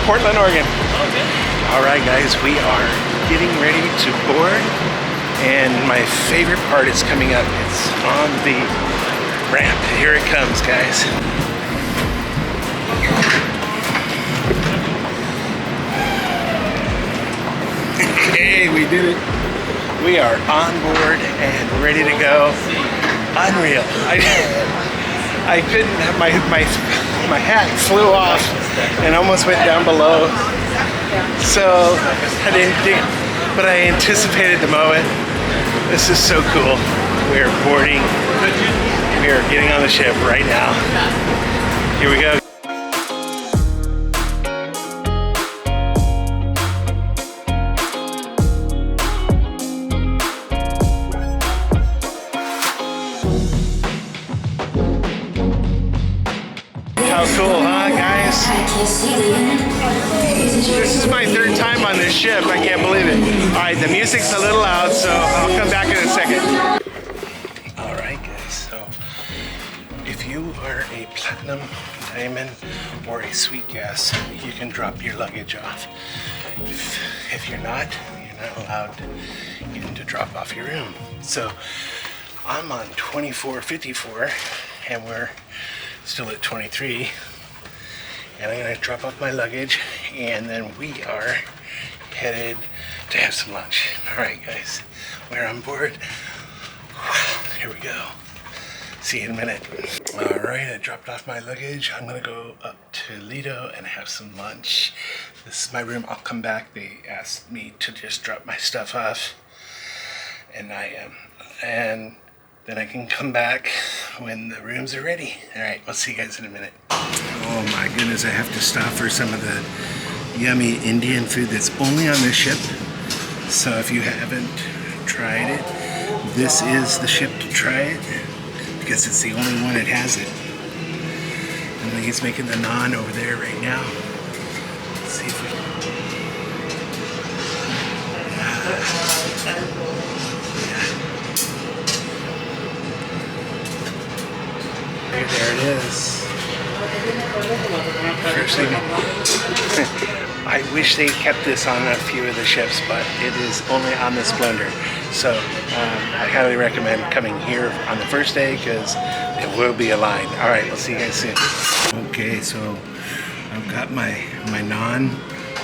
Portland, Oregon. Okay. All right, guys, we are getting ready to board, and my favorite part is coming up. It's on the ramp. Here it comes, guys. Hey, we did it. We are on board and ready to go. Unreal. I couldn't have my hat flew off and almost went down below. So I didn't dig, but I anticipated the moment. This is so cool. We are boarding. We are getting on the ship right now. Here we go. How cool, huh, guys? This is my third time on this ship. I can't believe it. All right, the music's a little loud, so I'll come back in a second. All right, guys, so if you are a platinum, diamond, or a sweet gas, you can drop your luggage off. If you're not allowed even to drop off your room. So I'm on 2454, and we're still at 23, and I'm gonna drop off my luggage, and then we are headed to have some lunch. All right, guys, we're on board. Here we go. See you in a minute. All right, I dropped off my luggage. I'm gonna go up to LIDO and have some lunch. This is my room. I'll come back. They asked me to just drop my stuff off, and I am. And then I can come back when the rooms are ready. All right, we'll see you guys in a minute. Oh my goodness, I have to stop for some of the yummy Indian food that's only on this ship. So if you haven't tried it, this is the ship to try it, because it's the only one that has it. I think he's making the naan over there right now. Let's see if we can. There it is. First thing. I wish they kept this on a few of the ships, but it is only on the Splendor. So I highly recommend coming here on the first day, because it will be a line. All right, we'll see you guys soon. Okay, so I've got my naan.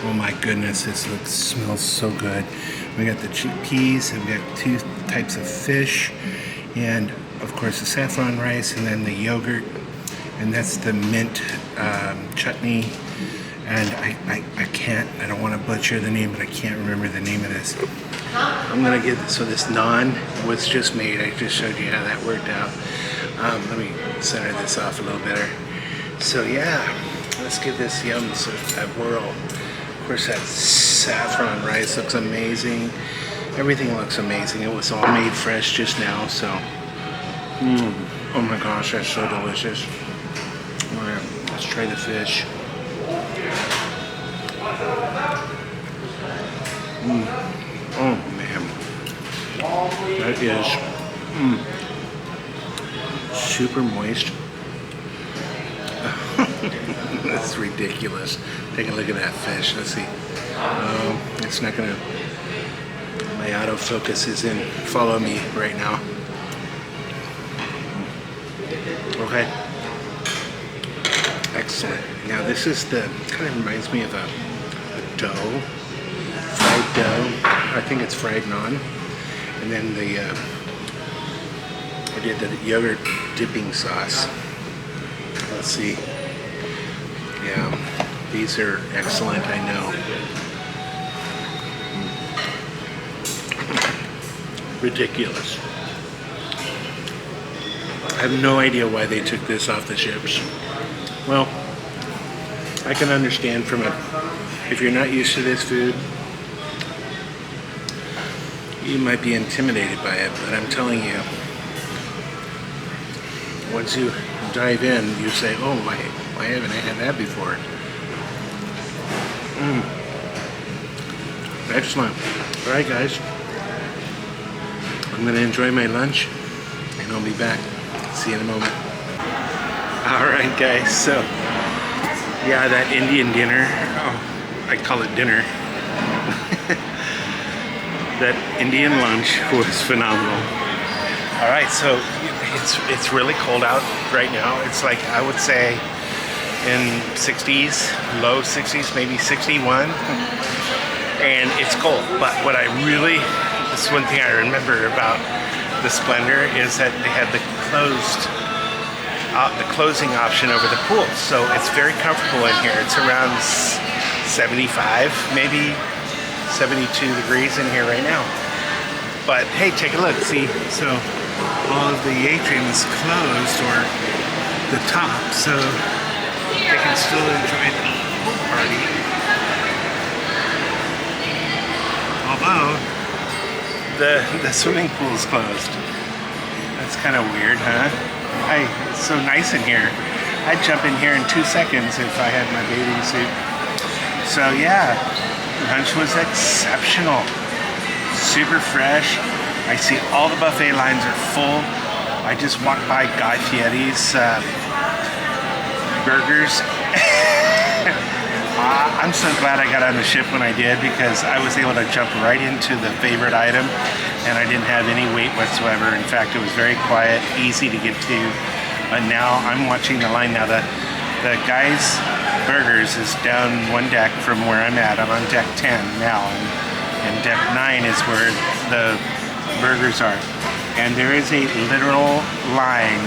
Oh my goodness, this smells so good. We got the chickpeas, and we got 2 types of fish, and of course the saffron rice, and then the yogurt, and that's the mint chutney, and I don't want to butcher the name, but I can't remember the name of this. I'm gonna get this. So this naan was just made. I just showed you how that worked out. Let me center this off a little better. So yeah, let's give this a whirl. Of course, that saffron rice looks amazing. Everything looks amazing. It was all made fresh just now, so oh my gosh, that's so delicious. All right, let's try the fish. Oh man, that is super moist. That's ridiculous. Take a look at that fish. Let's see. It's not gonna. My autofocus isn't follow me right now. Okay. Excellent. Now this is kind of reminds me of a dough, fried dough. I think it's fried naan. And then I did the yogurt dipping sauce. Let's see. Yeah, these are excellent, I know. Ridiculous. I have no idea why they took this off the ships. Well, I can understand from it. If you're not used to this food, you might be intimidated by it, but I'm telling you, once you dive in, you say, oh, why haven't I had that before? Excellent. All right, guys. I'm going to enjoy my lunch, and I'll be back. See you in a moment. All right, guys. So, yeah, that Indian dinner. Oh I call it dinner. That Indian lunch was phenomenal. All right, so it's really cold out right now. It's like, I would say in 60s, low 60s, maybe 61. And it's cold, but what I really, this is one thing I remember about the Splendor is that they had the closing option over the pool. So it's very comfortable in here. It's around 75, maybe 72 degrees in here right now. But hey, take a look, see, so all of the atrium is closed, or the top, so they can still enjoy the pool party. Although the swimming pool is closed. That's kind of weird, huh? Hey, it's so nice in here. I'd jump in here in 2 seconds if I had my bathing suit. So yeah, lunch was exceptional. Super fresh. I see all the buffet lines are full. I just walked by Guy Fieri's burgers. I'm so glad I got on the ship when I did, because I was able to jump right into the favorite item, and I didn't have any wait whatsoever. In fact, it was very quiet, easy to get to. But now I'm watching the line now. The Guy's Burgers is down one deck from where I'm at. I'm on deck 10 now, and deck 9 is where the burgers are. And there is a literal line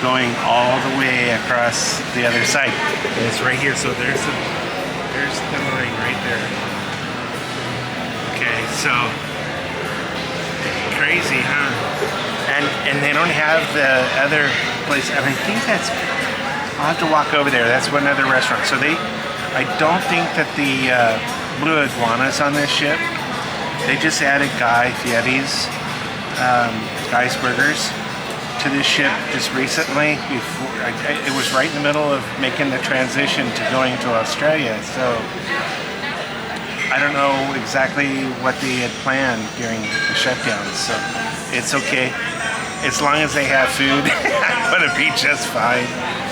going all the way across the other side. And it's right here, so there's the line right there. Okay, so crazy, huh? And they don't have the other place, and I think that's, I'll have to walk over there. That's one other restaurant. So I don't think that the Blue Iguana's on this ship. They just added Guy Fieri's Guy's Burgers to this ship just recently. Before it was right in the middle of making the transition to going to Australia. So I don't know exactly what they had planned during the shutdown. So it's okay. As long as they have food, I'm gonna be just fine.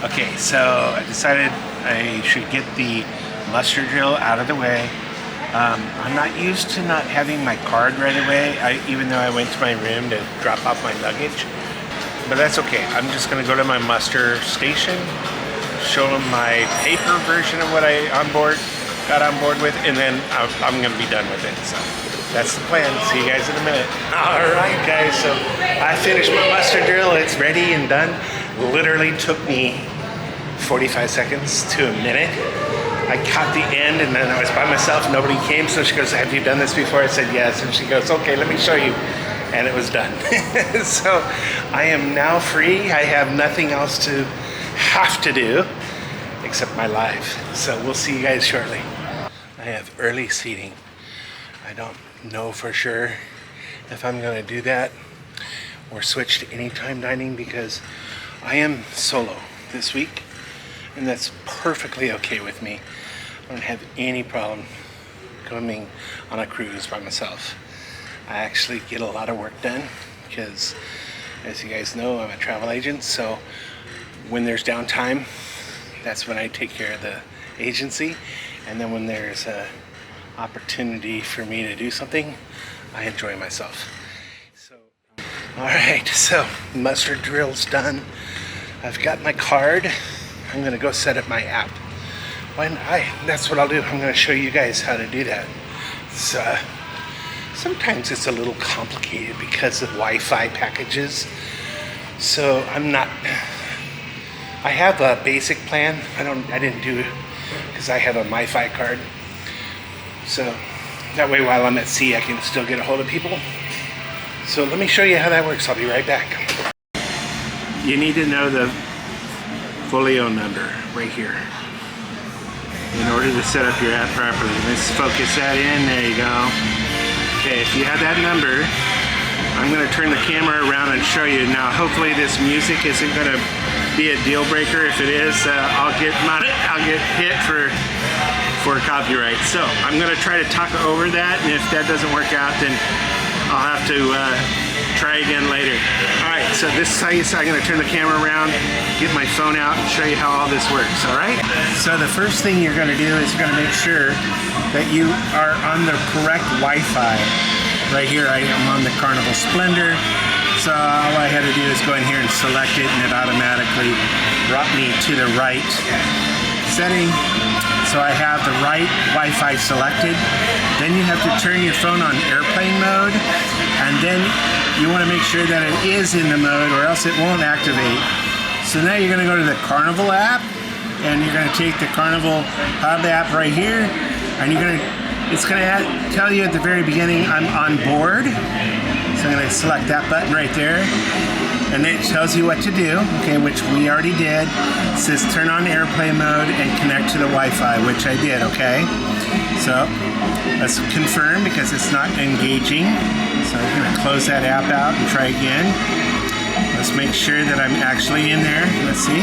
Okay, so I decided I should get the muster drill out of the way. I'm not used to not having my card right away, even though I went to my room to drop off my luggage. But that's okay. I'm just gonna go to my muster station, show them my paper version of what I got on board with, and then I'm gonna be done with it. So that's the plan. See you guys in a minute. All right, guys, so I finished my muster drill. It's ready and done. Literally took me 45 seconds to a minute. I caught the end, and then I was by myself. Nobody came, so she goes, "Have you done this before?" I said, "Yes." And she goes, "Okay, let me show you." And it was done. So I am now free. I have nothing else to have to do except my live. So we'll see you guys shortly. I have early seating. I don't know for sure if I'm gonna do that or switch to anytime dining, because I am solo this week, and that's perfectly okay with me. I don't have any problem coming on a cruise by myself. I actually get a lot of work done because, as you guys know, I'm a travel agent, so when there's downtime, that's when I take care of the agency, and then when there's a opportunity for me to do something, I enjoy myself. So, all right, so muster drill's done. I've got my card. I'm gonna go set up my app. That's what I'll do. I'm gonna show you guys how to do that. So, sometimes it's a little complicated because of Wi-Fi packages. So I have a basic plan. I didn't do it because I have a Wi-Fi card. So that way while I'm at sea, I can still get a hold of people. So let me show you how that works. I'll be right back. You need to know the folio number right here in order to set up your app properly. Let's focus that in. There you go. Okay, if you have that number, I'm going to turn the camera around and show you. Now, hopefully this music isn't going to be a deal breaker. If it is, I'll get hit for copyright. So I'm going to try to talk over that, and if that doesn't work out, then I'll have to try again later. All right, So this is how I'm going to turn the camera around, get my phone out, and show you how all this works, all right? So the first thing you're going to do is you're going to make sure that you are on the correct Wi-Fi. Right here I am on the Carnival Splendor. So all I had to do is go in here and select it, and it automatically brought me to the right setting. So I have the right Wi-Fi selected. Then you have to turn your phone on airplane mode, and then you want to make sure that it is in the mode or else it won't activate. So now you're going to go to the Carnival app, and you're going to take the Carnival Hub app right here, and it's going to tell you at the very beginning, I'm on board. So I'm going to select that button right there, and it tells you what to do, okay, which we already did. It says turn on airplane mode and connect to the Wi-Fi, which I did, okay? So let's confirm because it's not engaging. So I'm going to close that app out and try again. Let's make sure that I'm actually in there. Let's see.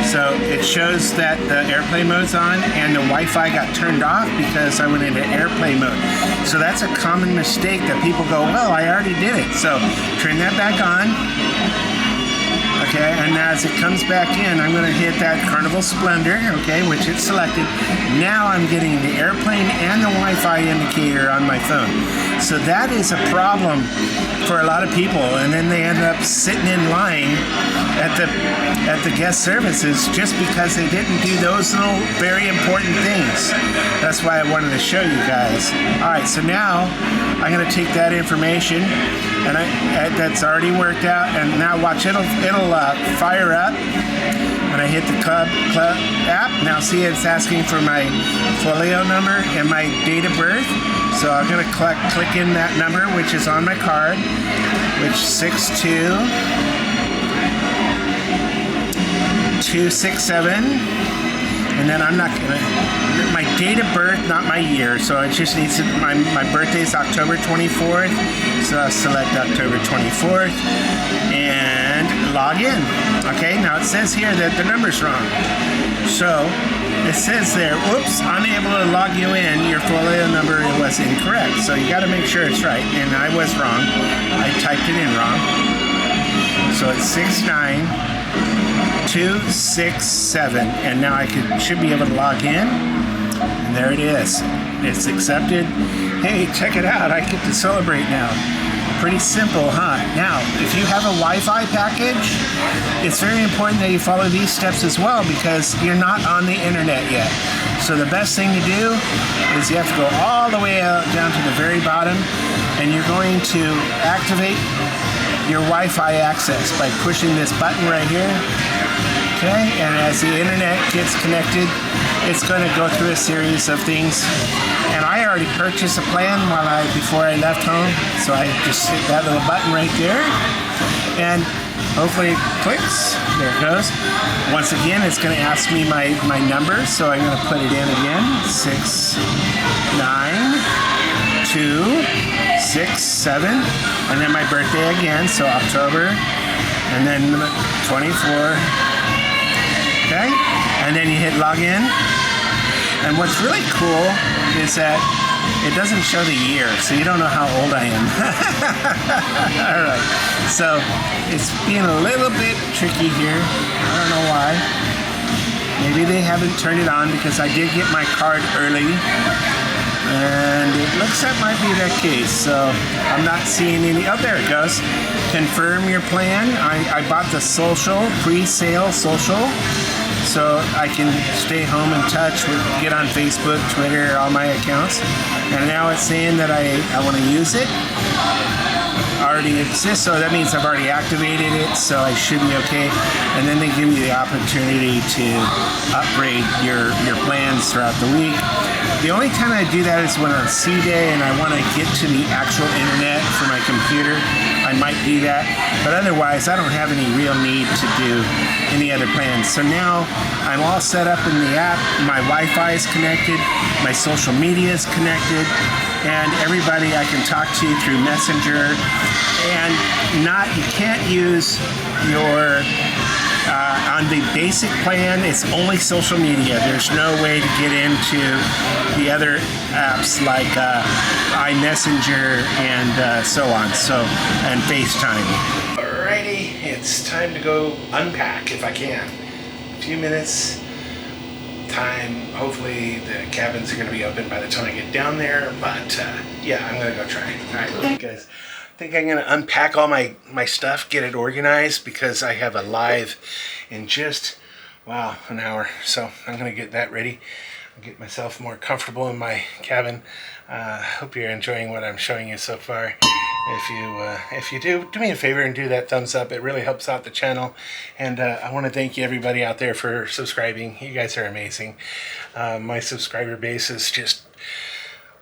So it shows that the airplane mode's on and the Wi-Fi got turned off because I went into airplane mode. So that's a common mistake that people go, well, I already did it. So turn that back on. Okay, and as it comes back in, I'm going to hit that Carnival Splendor, okay, which it's selected. Now I'm getting the airplane and the Wi-Fi indicator on my phone. So that is a problem for a lot of people, and then they end up sitting in line at the guest services just because they didn't do those little very important things. That's why I wanted to show you guys. All right, so now I'm going to take that information, and that's already worked out, and now watch, it'll fire up when I hit the club app. Now see, it's asking for my folio number and my date of birth. So I'm going to click in that number, which is on my card, which 62267. And then I'm not going to, my date of birth, not my year. So it just needs to, my birthday is October 24th. So I'll select October 24th and log in. Okay, now it says here that the number's wrong. So it says there, oops, unable to log you in. Your folio number was incorrect. So you got to make sure it's right. And I was wrong. I typed it in wrong. So it's 69267, and now I should be able to log in, and there it is. It's accepted. Hey, check it out. I get to celebrate now. Pretty simple, huh? Now, if you have a Wi-Fi package, it's very important that you follow these steps as well because you're not on the internet yet. So the best thing to do is you have to go all the way out down to the very bottom, and you're going to activate your Wi-Fi access by pushing this button right here. Okay, and as the internet gets connected, it's going to go through a series of things. And I already purchased a plan before I left home, so I just hit that little button right there, and hopefully it clicks. There it goes. Once again, it's going to ask me my number, so I'm going to put it in again. 69267, and then my birthday again, so October, and then 24. Okay, and then you hit login. And what's really cool is that it doesn't show the year, so you don't know how old I am. All right, so it's being a little bit tricky here. I don't know why. Maybe they haven't turned it on because I did get my card early, and it looks like might be that case. So I'm not seeing any. Oh, there it goes. Confirm your plan. I bought the social, pre-sale social, so I can stay home in touch with, get on Facebook, Twitter, all my accounts. And now it's saying that I want to use it. Already exists, so that means I've already activated it, so I should be okay. And then they give you the opportunity to upgrade your plans throughout the week. The only time I do that is when on C-Day and I want to get to the actual internet for my computer. I might do that, but otherwise I don't have any real need to do any other plans. So now I'm all set up in the app. My Wi-Fi is connected, my social media is connected, and everybody I can talk to through Messenger. And you can't use your on the basic plan, it's only social media. There's no way to get into the other apps like iMessenger and so on, and FaceTime. Alrighty, it's time to go unpack if I can. A few minutes time. Hopefully the cabins are going to be open by the time I get down there, but yeah, I'm going to go try. Alright guys, I think I'm going to unpack all my stuff, get it organized, because I have a live in just, wow, an hour. So I'm going to get that ready. Get myself more comfortable in my cabin. Hope you're enjoying what I'm showing you so far. If you do me a favor and do that thumbs up. It really helps out the channel. And I want to thank you, everybody out there, for subscribing. You guys are amazing. My subscriber base is just,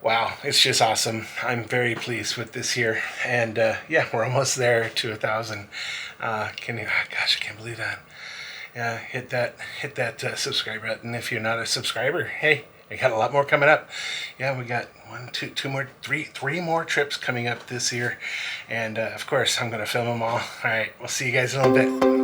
wow, it's just awesome. I'm very pleased with this year. And yeah, we're almost there to 1,000. Gosh, I can't believe that. Hit that subscribe button if you're not a subscriber. Hey, I got a lot more coming up. Yeah, we got three more trips coming up this year, and of course I'm gonna film them all. All right, we'll see you guys in a little bit.